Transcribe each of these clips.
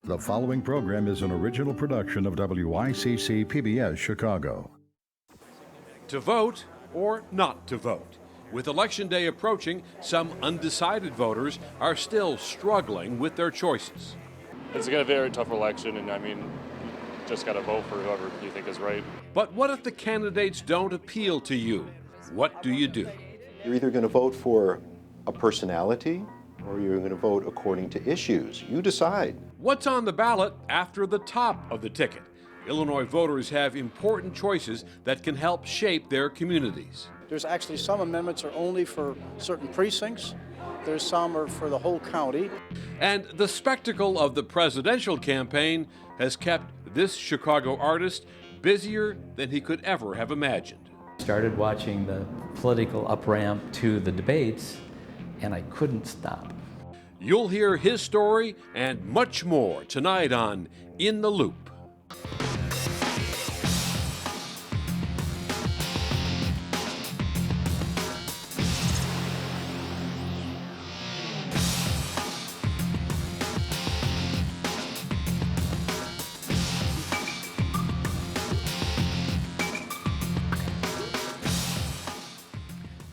The following program is an original production of WICC PBS Chicago. To vote or not to vote? With Election Day approaching, some undecided voters are still struggling with their choices. It's going to be a very tough election, and you just got to vote for whoever you think is right. But what if the candidates don't appeal to you? What do you do? You're either going to vote for a personality or you're going to vote according to issues. You decide. What's on the ballot after the top of the ticket? Illinois voters have important choices that can help shape their communities. There's actually some amendments are only for certain precincts. There's some are for the whole county. And the spectacle of the presidential campaign has kept this Chicago artist busier than he could ever have imagined. Started watching the political up-ramp to the debates, and I couldn't stop. You'll hear his story and much more tonight on In the Loop.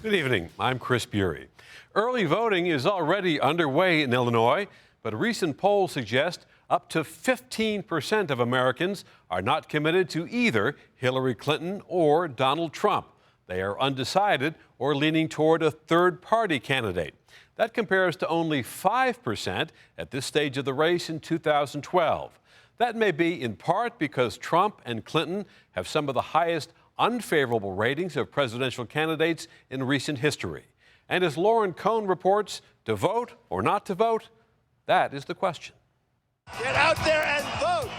Good evening, I'm Chris Bury. Early voting is already underway in Illinois, but recent polls suggest up to 15% of Americans are not committed to either Hillary Clinton or Donald Trump. They are undecided or leaning toward a third-party candidate. That compares to only 5% at this stage of the race in 2012. That may be in part because Trump and Clinton have some of the highest unfavorable ratings of presidential candidates in recent history. And as Lauren Cohn reports, to vote or not to vote, that is the question. Get out there and vote!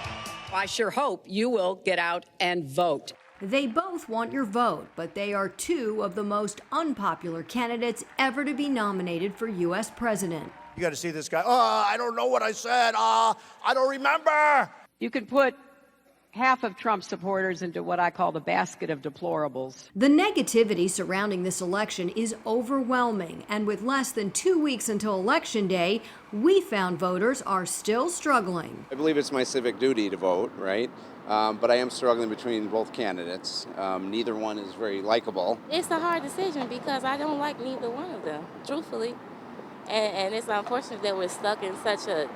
I sure hope you will get out and vote. They both want your vote, but they are two of the most unpopular candidates ever to be nominated for U.S. president. You got to see this guy. I don't know what I said. I don't remember. You could put half of Trump's supporters into what I call the basket of deplorables. The negativity surrounding this election is overwhelming, and with less than 2 weeks until Election Day, we found voters are still struggling. I believe it's my civic duty to vote, right? But I am struggling between both candidates. Neither one is very likable. It's a hard decision because I don't like neither one of them, truthfully. And it's unfortunate that we're stuck in such a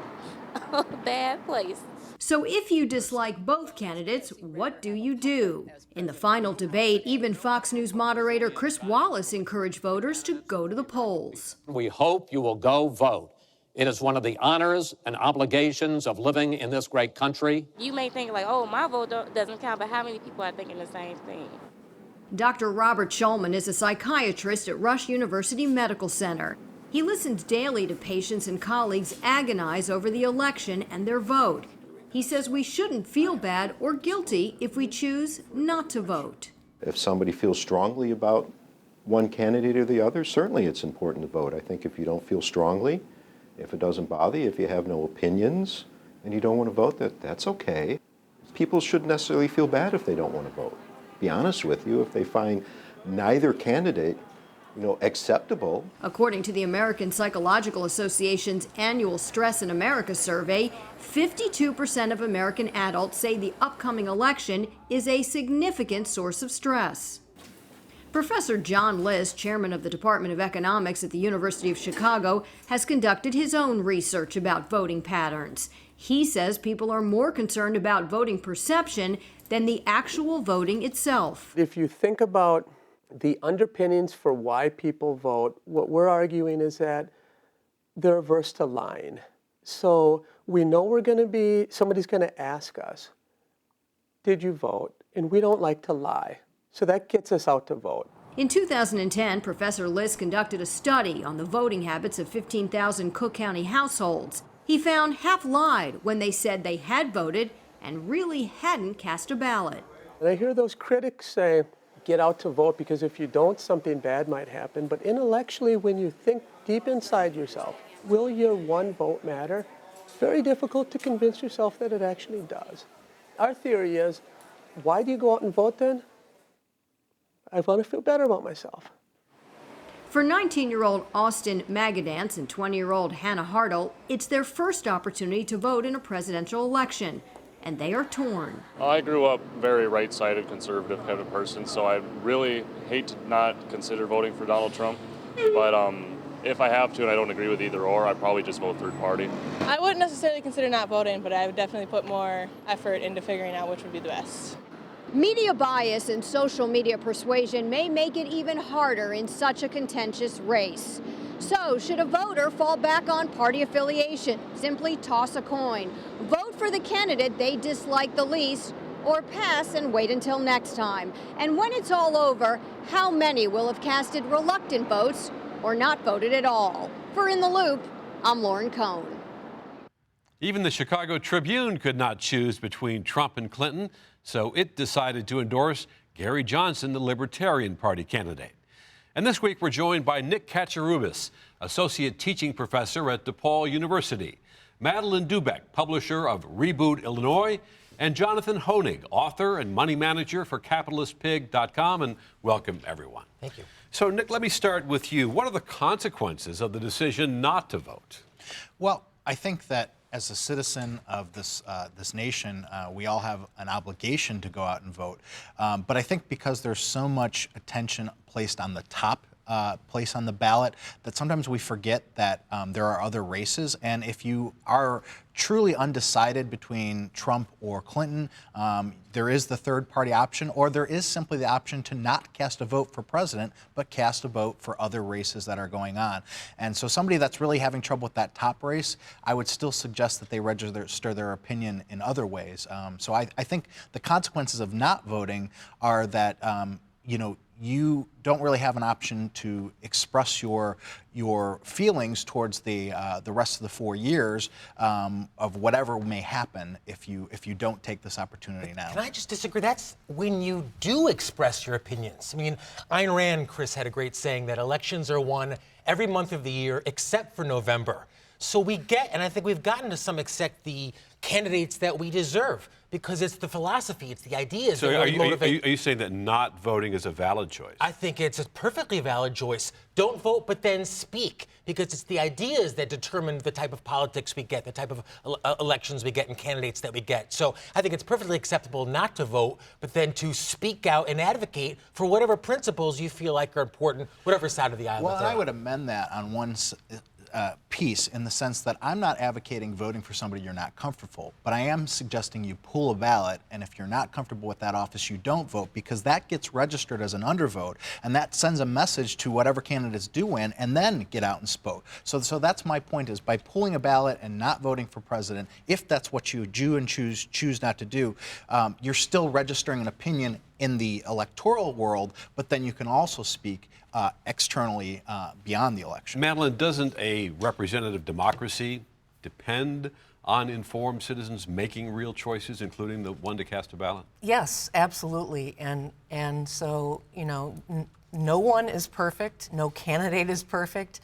bad place. So if you dislike both candidates, what do you do? In the final debate, even Fox News moderator Chris Wallace encouraged voters to go to the polls. We hope you will go vote. It is one of the honors and obligations of living in this great country. You may think like, oh, my vote doesn't count, but how many people are thinking the same thing? Dr. Robert Shulman is a psychiatrist at Rush University Medical Center. He listens daily to patients and colleagues agonize over the election and their vote. He says we shouldn't feel bad or guilty if we choose not to vote. If somebody feels strongly about one candidate or the other, certainly it's important to vote. I think if you don't feel strongly, if it doesn't bother you, if you have no opinions and you don't want to vote, that's okay. People shouldn't necessarily feel bad if they don't want to vote. Be honest with you, if they find neither candidate acceptable. According to the American Psychological Association's annual Stress in America survey, 52% of American adults say the upcoming election is a significant source of stress. Professor John List, chairman of the Department of Economics at the University of Chicago, has conducted his own research about voting patterns. He says people are more concerned about voting perception than the actual voting itself. If you think about the underpinnings for why people vote, what we're arguing is that they're averse to lying. So we know somebody's going to ask us, did you vote? And we don't like to lie. So that gets us out to vote. In 2010, Professor List conducted a study on the voting habits of 15,000 Cook County households. He found half lied when they said they had voted and really hadn't cast a ballot. And I hear those critics say, get out to vote because if you don't, something bad might happen. But intellectually, when you think deep inside yourself, will your one vote matter? It's very difficult to convince yourself that it actually does. Our theory is, why do you go out and vote then? I want to feel better about myself. For 19-year-old Austin Magadance and 20-year-old Hannah Hartle, it's their first opportunity to vote in a presidential election, and they are torn. I grew up very right-sided, conservative kind of person, so I really hate to not consider voting for Donald Trump. But if I have to and I don't agree with either or, I probably just vote third party. I wouldn't necessarily consider not voting, but I would definitely put more effort into figuring out which would be the best. Media bias and social media persuasion may make it even harder in such a contentious race. So, should a voter fall back on party affiliation? Simply toss a coin. Vote for the candidate they dislike the least, or pass and wait until next time. And when it's all over, how many will have casted reluctant votes or not voted at all? For In the Loop, I'm Lauren Cohn. Even the Chicago Tribune could not choose between Trump and Clinton, so it decided to endorse Gary Johnson, the Libertarian Party candidate. And this week we're joined by Nick Katsarubis, Associate Teaching Professor at DePaul University, Madeline Dubeck, publisher of Reboot Illinois, and Jonathan Honig, author and money manager for CapitalistPig.com. And welcome, everyone. Thank you. So, Nick, let me start with you. What are the consequences of the decision not to vote? Well, I think that as a citizen of this nation, we all have an obligation to go out and vote. But I think because there's so much attention placed on the top place on the ballot, that sometimes we forget that there are other races. And if you are truly undecided between Trump or Clinton, there is the third party option, or there is simply the option to not cast a vote for president, but cast a vote for other races that are going on. And so somebody that's really having trouble with that top race, I would still suggest that they register their opinion in other ways. So I think the consequences of not voting are that, you don't really have an option to express your feelings towards the rest of the 4 years of whatever may happen if you don't take this opportunity now. Can I just disagree? That's when you do express your opinions. I mean, Ayn Rand, Chris, had a great saying that elections are won every month of the year except for November. So we get, and I think we've gotten to some extent, the candidates that we deserve, because it's the philosophy, it's the ideas So that are motivate. are you saying that not voting is a valid choice? I think it's a perfectly valid choice. Don't vote, but then speak, because it's the ideas that determine the type of politics we get, the type of elections we get, and candidates that we get. So I think it's perfectly acceptable not to vote, but then to speak out and advocate for whatever principles you feel like are important, whatever side of the aisle. Well, and I would amend that on one piece, in the sense that I'm not advocating voting for somebody you're not comfortable, but I am suggesting you pull a ballot, and if you're not comfortable with that office, you don't vote, because that gets registered as an undervote, and that sends a message to whatever candidates do win, and then get out and spoke. So that's my point, is by pulling a ballot and not voting for president, if that's what you do and choose not to do, you're still registering an opinion in the electoral world, but then you can also speak externally beyond the election. Madeline, doesn't a representative democracy depend on informed citizens making real choices, including the one to cast a ballot? Yes, absolutely. And so, no one is perfect. No candidate is perfect.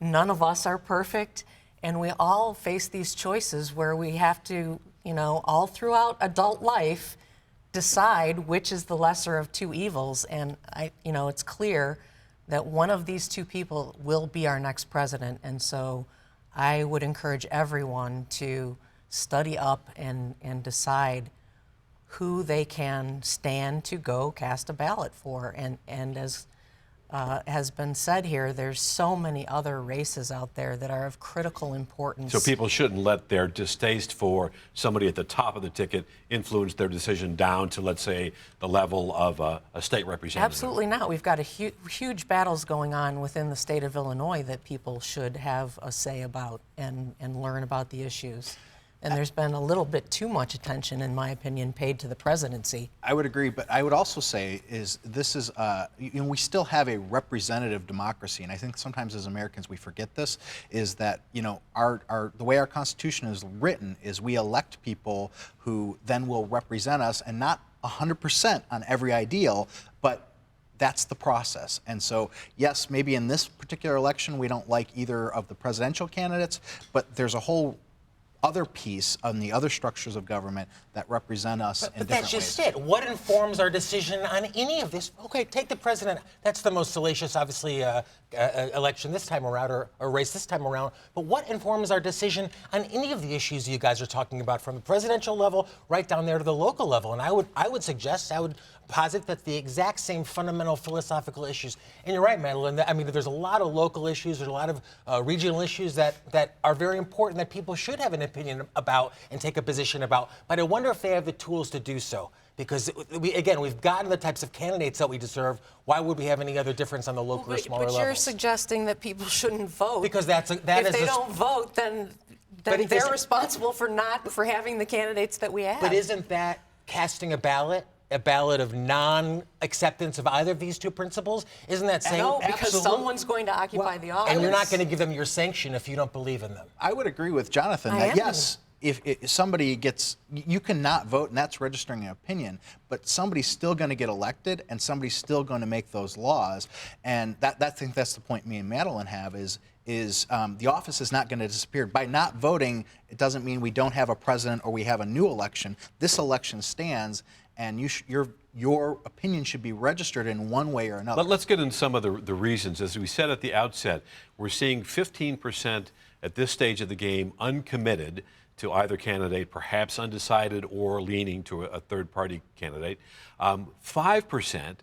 None of us are perfect. And we all face these choices where we have to, all throughout adult life, decide which is the lesser of two evils. And it's clear that one of these two people will be our next president. And so I would encourage everyone to study up and decide who they can stand to go cast a ballot for. And as has been said here, there's so many other races out there that are of critical importance. So people shouldn't let their distaste for somebody at the top of the ticket influence their decision down to, let's say, the level of a state representative? Absolutely not. We've got huge battles going on within the state of Illinois that people should have a say about and learn about the issues. And there's been a little bit too much attention, in my opinion, paid to the presidency. I would agree, but I would also say this is we still have a representative democracy, and I think sometimes as Americans we forget this, is that the way our Constitution is written is we elect people who then will represent us, and not 100% on every ideal, but that's the process. And so, yes, maybe in this particular election we don't like either of the presidential candidates, but there's a whole other piece on the other structures of government that represent us in But different that's just ways. it. What informs our decision on any of this? Okay, take the president. That's the most salacious, obviously, election this time around, or race this time around. But what informs our decision on any of the issues you guys are talking about, from the presidential level right down there to the local level? And I would suggest, I would posit that the exact same fundamental philosophical issues. And you're right, Madeline. I mean, there's a lot of local issues, there's a lot of regional issues that are very important that people should have an opinion about and take a position about. But I wonder if they have the tools to do so. Because, we've gotten the types of candidates that we deserve. Why would we have any other difference on the local or smaller levels? But you're suggesting that people shouldn't vote. Because if they don't vote, then they're responsible for having the candidates that we have. But isn't that casting a ballot of non-acceptance of either of these two principles? Isn't that saying no, because someone's going to occupy the office. And you're not going to give them your sanction if you don't believe in them. I would agree with Jonathan that yes, if somebody gets, you cannot vote, and that's registering an opinion, but somebody's still going to get elected, and somebody's still going to make those laws. And I think that's the point me and Madeline have is the office is not going to disappear. By not voting, it doesn't mean we don't have a president or we have a new election. This election stands, and your opinion should be registered in one way or another. Let's get into some of the reasons. As we said at the outset, we're seeing 15% at this stage of the game uncommitted to either candidate, perhaps undecided or leaning to a third-party candidate. 5%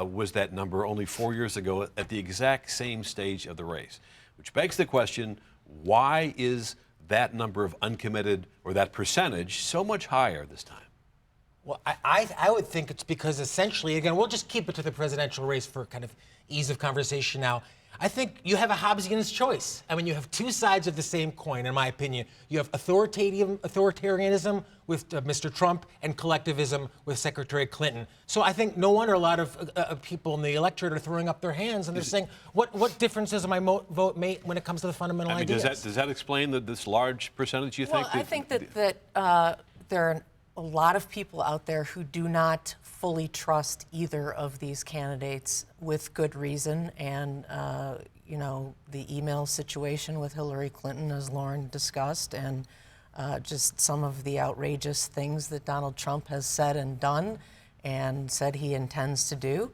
was that number only 4 years ago at the exact same stage of the race, which begs the question, why is that number of uncommitted, or that percentage, so much higher this time? Well, I would think it's because essentially, again, we'll just keep it to the presidential race for kind of ease of conversation now. I think you have a Hobbesian's choice. I mean, you have two sides of the same coin, in my opinion. You have authoritarianism with Mr. Trump and collectivism with Secretary Clinton. So I think no wonder a lot of people in the electorate are throwing up their hands and they're saying, what difference does my vote make when it comes to the fundamental ideas? Does that explain this large percentage, you think? Well, I think that there are a lot of people out there who do not fully trust either of these candidates, with good reason. And, the email situation with Hillary Clinton, as Lauren discussed, and just some of the outrageous things that Donald Trump has said and done and said he intends to do.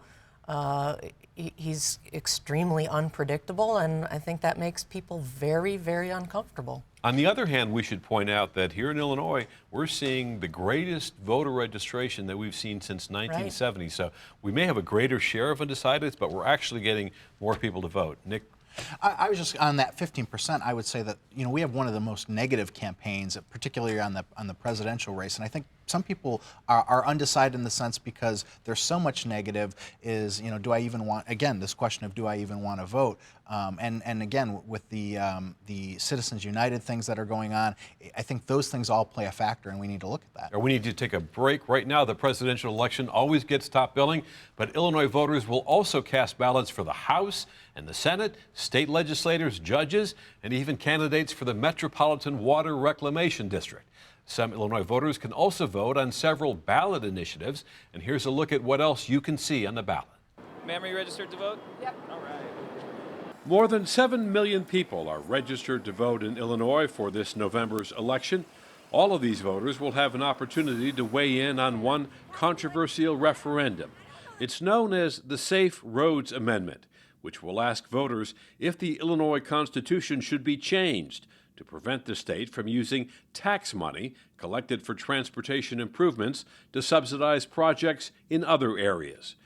He's extremely unpredictable, and I think that makes people very, very uncomfortable. On the other hand, we should point out that here in Illinois, we're seeing the greatest voter registration that we've seen since 1970. Right. So we may have a greater share of undecideds, but we're actually getting more people to vote. Nick? I was just on that 15%. I would say that we have one of the most negative campaigns, particularly on the presidential race, and I think some people are undecided in the sense because there's so much negative. Do I even want? Again, this question of do I even want to vote? And again, with the Citizens United things that are going on, I think those things all play a factor, and we need to look at that. We need to take a break right now. The presidential election always gets top billing, but Illinois voters will also cast ballots for the House and the Senate, state legislators, judges, and even candidates for the Metropolitan Water Reclamation District. Some Illinois voters can also vote on several ballot initiatives, and here's a look at what else you can see on the ballot. Ma'am, are you registered to vote? Yep. All right. More than 7 million people are registered to vote in Illinois for this November's election. All of these voters will have an opportunity to weigh in on one controversial referendum. It's known as the Safe Roads Amendment, which will ask voters if the Illinois Constitution should be changed to prevent the state from using tax money collected for transportation improvements to subsidize projects in other areas.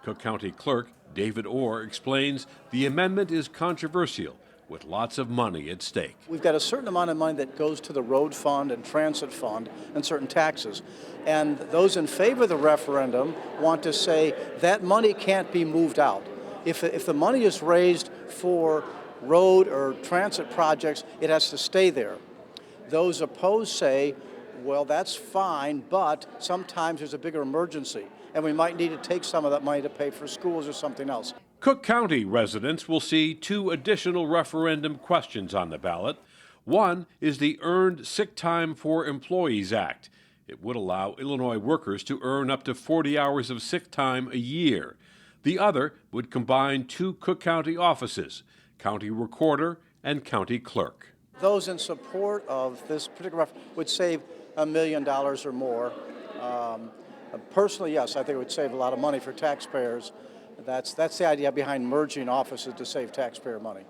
Cook County Clerk David Orr explains the amendment is controversial, with lots of money at stake. We've got a certain amount of money that goes to the road fund and transit fund and certain taxes. And those in favor of the referendum want to say that money can't be moved out. If the money is raised for road or transit projects, it has to stay there. Those opposed say, well, that's fine, but sometimes there's a bigger emergency, and we might need to take some of that money to pay for schools or something else. Cook County residents will see 2 additional referendum questions on the ballot. One is the Earned Sick Time for Employees Act. It would allow Illinois workers to earn up to 40 hours of sick time a year. The other would combine 2 Cook County offices, County Recorder and County Clerk. those in support of this particular would save $1 million or more. Personally, yes, I think it would save a lot of money for taxpayers. That's the idea behind merging offices, to save taxpayer money.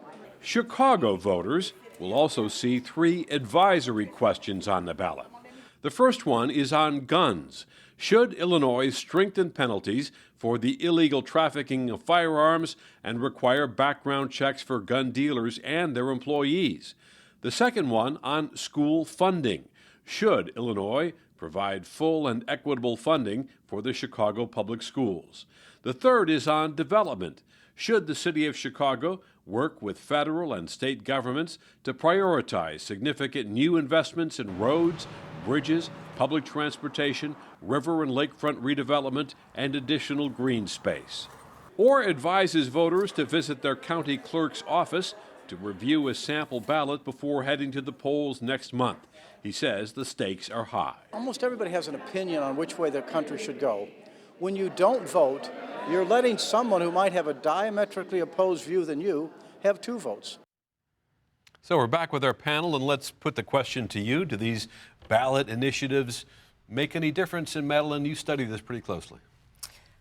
Chicago voters will also see 3 advisory questions on the ballot. The first one is on guns. Should Illinois strengthen penalties for the illegal trafficking of firearms and require background checks for gun dealers and their employees? The second one on school funding. Should Illinois provide full and equitable funding for the Chicago public schools? The third is on development. Should the city of Chicago work with federal and state governments to prioritize significant new investments in roads, bridges, public transportation, river and lakefront redevelopment, and additional green space? Or advises voters to visit their county clerk's office to review a sample ballot before heading to the polls next month. He says the stakes are high. Almost everybody has an opinion on which way the country should go. When you don't vote, you're letting someone who might have a diametrically opposed view than you have 2 votes. So we're back with our panel, and let's put the question to you. Do these ballot initiatives make any difference? And Madeline, you study this pretty closely.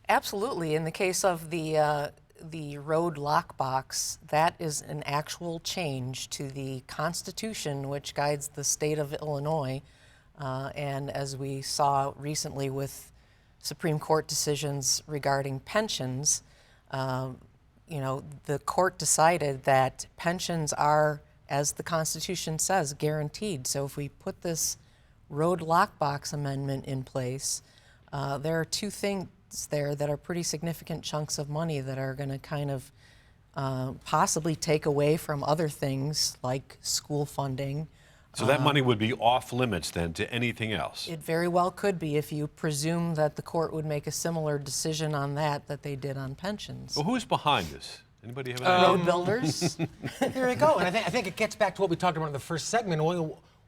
Absolutely. In the case of the road lockbox, that is an actual change to the Constitution, which guides the state of Illinois. And as we saw recently with Supreme Court decisions regarding pensions, the court decided that pensions are, as the Constitution says, guaranteed. So if we put this road lockbox amendment in place, there are 2 things there that are pretty significant chunks of money that are going to kind of possibly take away from other things like school funding. So that money would be off limits then to anything else? It very well could be, if you presume that the court would make a similar decision on that they did on pensions. Well, who's behind this? Anybody have an idea? Road builders. There you go. And I think it gets back to what we talked about in the first segment.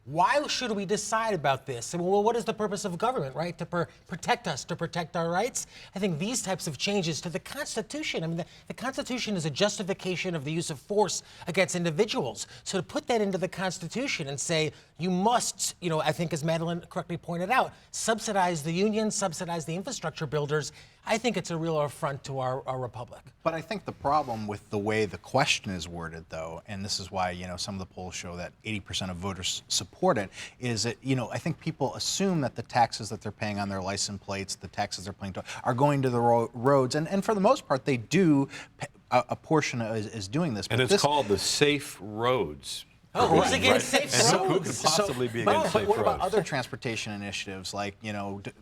Why should we decide about this? And well, what is the purpose of government, right? To protect us, to protect our rights? I think these types of changes to the Constitution, I mean, the Constitution is a justification of the use of force against individuals. So to put that into the Constitution and say, you must, I think as Madeline correctly pointed out, subsidize the unions, subsidize the infrastructure builders, I think it's a real affront to our republic. But I think the problem with the way the question is worded, though, and this is why, some of the polls show that 80% of voters support it, is that, I think people assume that the taxes that they're paying on their license plates, the taxes they're paying are going to the roads, and for the most part, they do, a portion is doing this. And it's called the Safe Roads. Oh, who's against safe roads? And who could possibly be against safe roads? What about other transportation initiatives, like,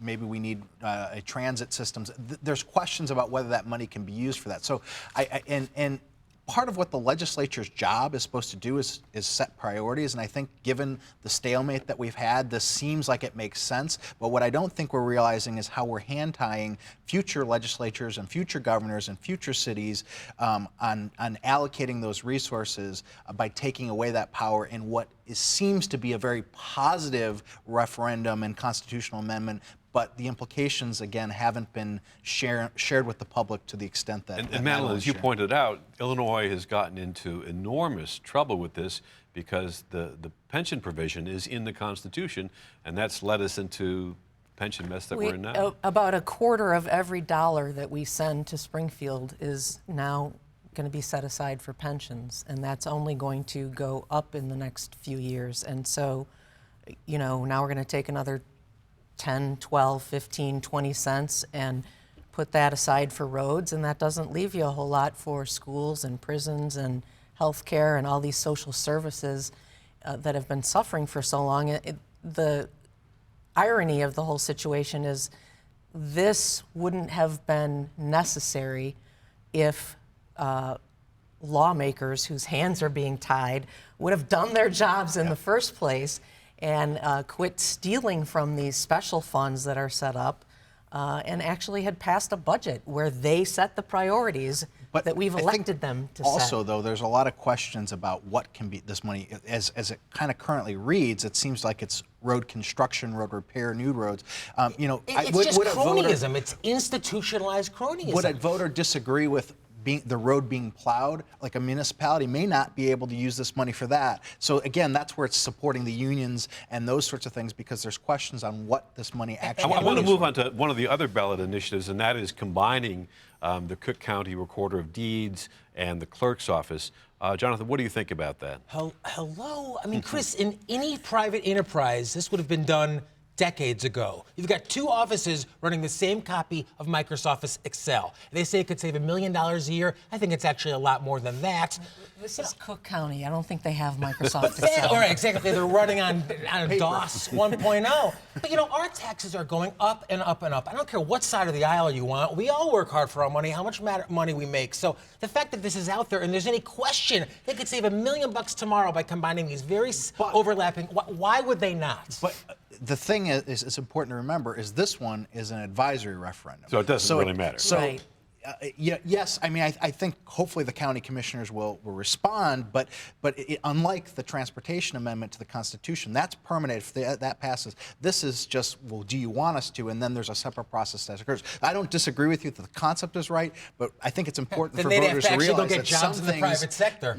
maybe we need a transit systems? There's questions about whether that money can be used for that. So, and part of what the legislature's job is supposed to do is set priorities, and I think given the stalemate that we've had, this seems like it makes sense. But what I don't think we're realizing is how we're hand-tying future legislatures and future governors and future cities on allocating those resources by taking away that power in what seems to be a very positive referendum and constitutional amendment. But the implications, again, haven't been shared with the public to the extent that. And Madeline, as you pointed out, Illinois has gotten into enormous trouble with this because the pension provision is in the Constitution, and that's led us into the pension mess that we're in now. About a quarter of every dollar that we send to Springfield is now going to be set aside for pensions, and that's only going to go up in the next few years. And so, now we're going to take another 10, 12, 15, 20 cents and put that aside for roads, and that doesn't leave you a whole lot for schools and prisons and health care and all these social services that have been suffering for so long. The irony of the whole situation is this wouldn't have been necessary if lawmakers whose hands are being tied would have done their jobs in the first place and quit stealing from these special funds that are set up and actually had passed a budget where they set the priorities that we've elected them to set. Also, though, there's a lot of questions about what can be this money. As it kind of currently reads, it seems like it's road construction, road repair, new roads. It's just cronyism. It's institutionalized cronyism. Would a voter disagree with the road being plowed, like a municipality may not be able to use this money for that. So again, that's where it's supporting the unions and those sorts of things, because there's questions on what this money actually I want to is. move on to one of the other ballot initiatives, and that is combining the Cook County Recorder of Deeds and the clerk's office. Jonathan, what do you think about that? Hello? I mean, Chris, in any private enterprise, this would have been done decades ago. You've got two offices running the same copy of Microsoft Excel. They say it could save $1 million a year. I think it's actually a lot more than that. This is Cook County. I don't think they have Microsoft Excel. All right, exactly. They're running on DOS 1.0. But, our taxes are going up and up and up. I don't care what side of the aisle you want. We all work hard for our money, how much money we make. So the fact that this is out there and there's any question they could save $1 million tomorrow by combining these very overlapping, why would they not? But the thing is, it's important to remember, is this one is an advisory referendum. So it doesn't really matter. So, right. Yes, I mean, I think hopefully the county commissioners will respond, but unlike the transportation amendment to the Constitution, that's permanent. If that passes, this is just, well, do you want us to? And then there's a separate process that occurs. I don't disagree with you that the concept is right, but I think it's important for voters to realize that some in the private sector.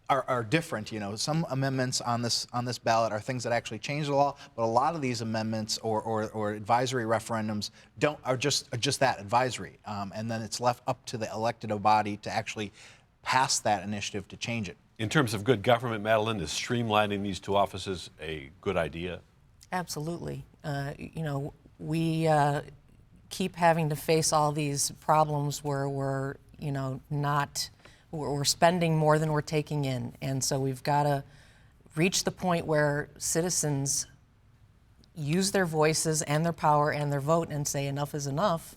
Are different. Some amendments on this ballot are things that actually change the law, but a lot of these amendments or advisory referendums are just that, advisory, and then it's left up to the elected body to actually pass that initiative to change it. In terms of good government, Madeline, is streamlining these two offices a good idea? Absolutely. We keep having to face all these problems where we're spending more than we're taking in. And so we've got to reach the point where citizens use their voices and their power and their vote and say enough is enough.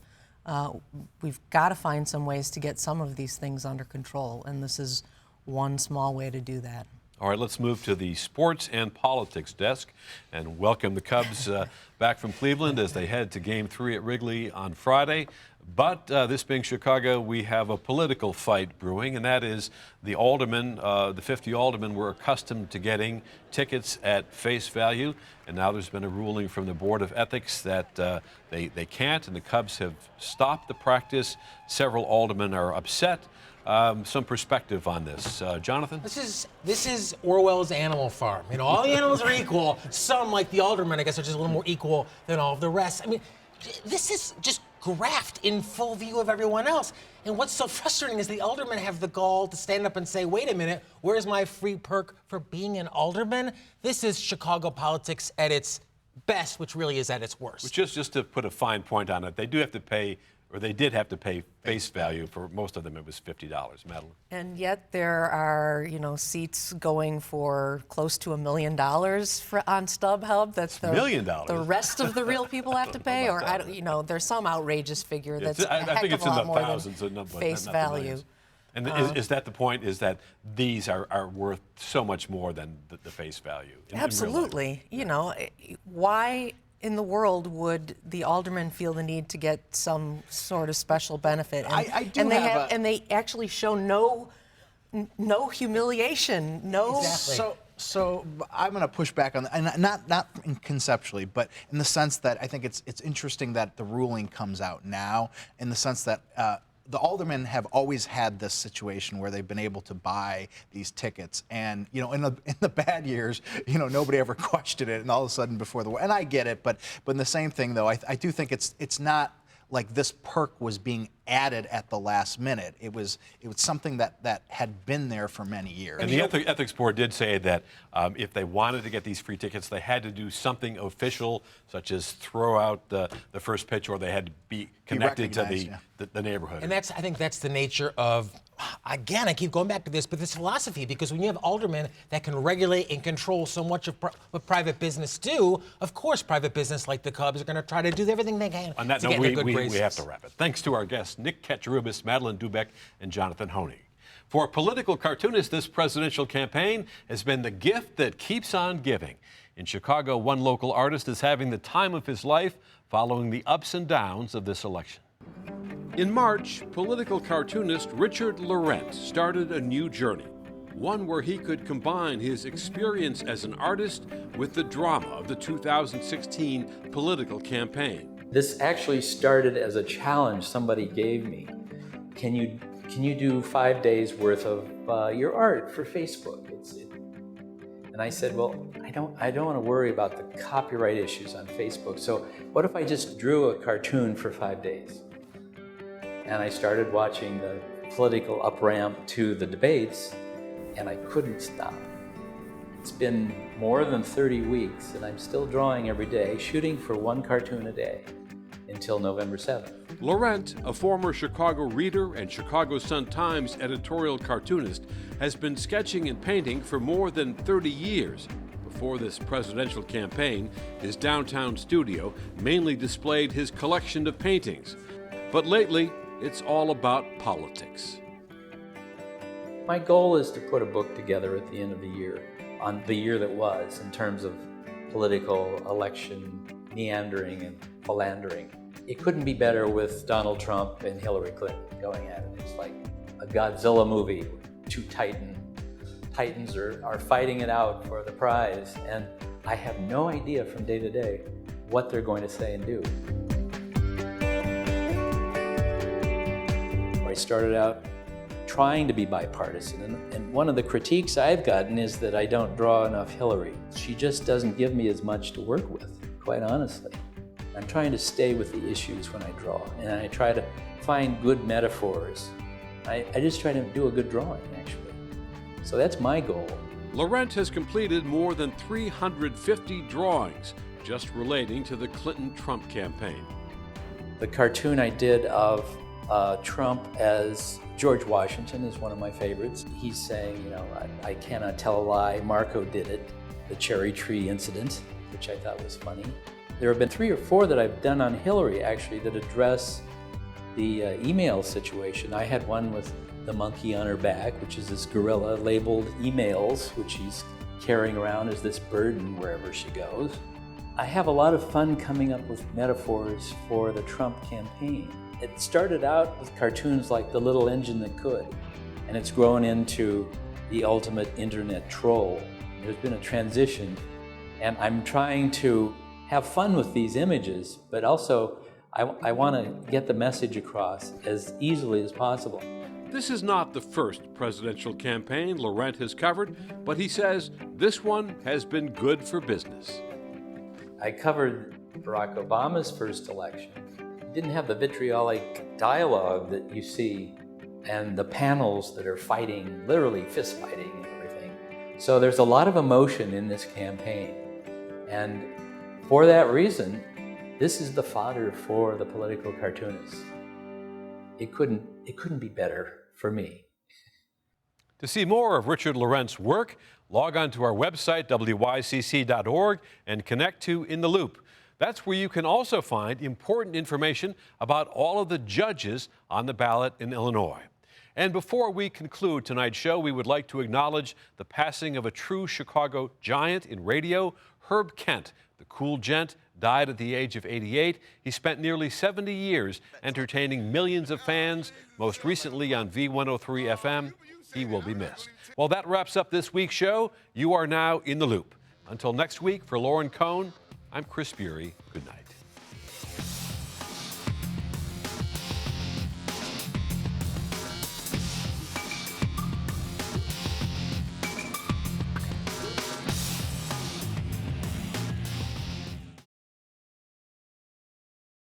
We've got to find some ways to get some of these things under control. And this is one small way to do that. All right, let's move to the sports and politics desk and welcome the Cubs back from Cleveland as they head to Game 3 at Wrigley on Friday. But this being Chicago, we have a political fight brewing, and that is the aldermen, the 50 aldermen were accustomed to getting tickets at face value, and now there's been a ruling from the Board of Ethics that they can't, and the Cubs have stopped the practice. Several aldermen are upset. Some perspective on this. Jonathan? This is Orwell's Animal Farm. All the animals are equal. Some, like the aldermen, I guess, are just a little more equal than all of the rest. I mean, this is just graft in full view of everyone else. And what's so frustrating is the aldermen have the gall to stand up and say, wait a minute, where's my free perk for being an alderman? This is Chicago politics at its best, which really is at its worst. Just to put a fine point on it, they do have to pay, or they did have to pay face value. For most of them, it was $50. Madeline? And yet there are, seats going for close to $1 million on StubHub. That's the $1 million. The rest of the real people have to pay, or there's some outrageous figure that's a heck of a lot more than face value. And is that the point? Is that these are worth so much more than the face value? Absolutely. Why in the world would the aldermen feel the need to get some sort of special benefit? And, they actually show no humiliation, no. Exactly. So I'm going to push back on that, and not conceptually, but in the sense that I think it's interesting that the ruling comes out now, in the sense that the aldermen have always had this situation where they've been able to buy these tickets, and in the bad years, nobody ever questioned it, and all of a sudden before the war, and I get it, but in the same thing though, I do think it's not like this perk was being added at the last minute. It was something that had been there for many years. And the Ethics Board did say that if they wanted to get these free tickets, they had to do something official, such as throw out the first pitch, or they had to be connected to the neighborhood. And I think that's the nature of, again, I keep going back to this, but this philosophy, because when you have aldermen that can regulate and control so much of what private business do, of course private business like the Cubs are going to try to do everything they can On that to note, get good graces. We have to wrap it. Thanks to our guests, Nick Kacherubis, Madeline Dubeck, and Jonathan Honey. For political cartoonists, this presidential campaign has been the gift that keeps on giving. In Chicago, one local artist is having the time of his life following the ups and downs of this election. In March, political cartoonist Richard Laurent started a new journey, one where he could combine his experience as an artist with the drama of the 2016 political campaign. This actually started as a challenge somebody gave me. Can you can you do 5 days worth of your art for Facebook? And I said, well, I don't want to worry about the copyright issues on Facebook. So what if I just drew a cartoon for 5 days? And I started watching the political up-ramp to the debates, and I couldn't stop. It's been more than 30 weeks, and I'm still drawing every day, shooting for 1 cartoon a day until November 7th. Laurent, a former Chicago reader and Chicago Sun-Times editorial cartoonist, has been sketching and painting for more than 30 years. Before this presidential campaign, his downtown studio mainly displayed his collection of paintings. But lately, it's all about politics. My goal is to put a book together at the end of the year, on the year that was, in terms of political, election, meandering, and philandering. It couldn't be better with Donald Trump and Hillary Clinton going at it. It's like a Godzilla movie. 2 titans are fighting it out for the prize, and I have no idea from day to day what they're going to say and do. I started out trying to be bipartisan, and one of the critiques I've gotten is that I don't draw enough Hillary. She just doesn't give me as much to work with, quite honestly. I'm trying to stay with the issues when I draw, and I try to find good metaphors. I just try to do a good drawing, actually. So that's my goal. Laurent has completed more than 350 drawings just relating to the Clinton-Trump campaign. The cartoon I did of Trump as George Washington is one of my favorites. He's saying, you know, I cannot tell a lie, Marco did it, the cherry tree incident, which I thought was funny. There have been 3 or 4 that I've done on Hillary, actually, that address the email situation. I had one with the monkey on her back, which is this gorilla labeled emails, which she's carrying around as this burden wherever she goes. I have a lot of fun coming up with metaphors for the Trump campaign. It started out with cartoons like The Little Engine That Could, and it's grown into the ultimate internet troll. There's been a transition, and I'm trying to have fun with these images, but also I want to get the message across as easily as possible. This is not the first presidential campaign Laurent has covered, but he says this one has been good for business. I covered Barack Obama's first election. It didn't have the vitriolic dialogue that you see and the panels that are fighting, literally fist fighting and everything. So there's a lot of emotion in this campaign. And for that reason, this is the fodder for the political cartoonists. It couldn't be better for me. To see more of Richard Laurent's work, log on to our website, wycc.org, and connect to In the Loop. That's where you can also find important information about all of the judges on the ballot in Illinois. And before we conclude tonight's show, we would like to acknowledge the passing of a true Chicago giant in radio, Herb Kent. The cool gent died at the age of 88. He spent nearly 70 years entertaining millions of fans, most recently on V103 FM. He will be missed. Well, that wraps up this week's show. You are now in the loop. Until next week, for Lauren Cohn, I'm Chris Bury. Good night.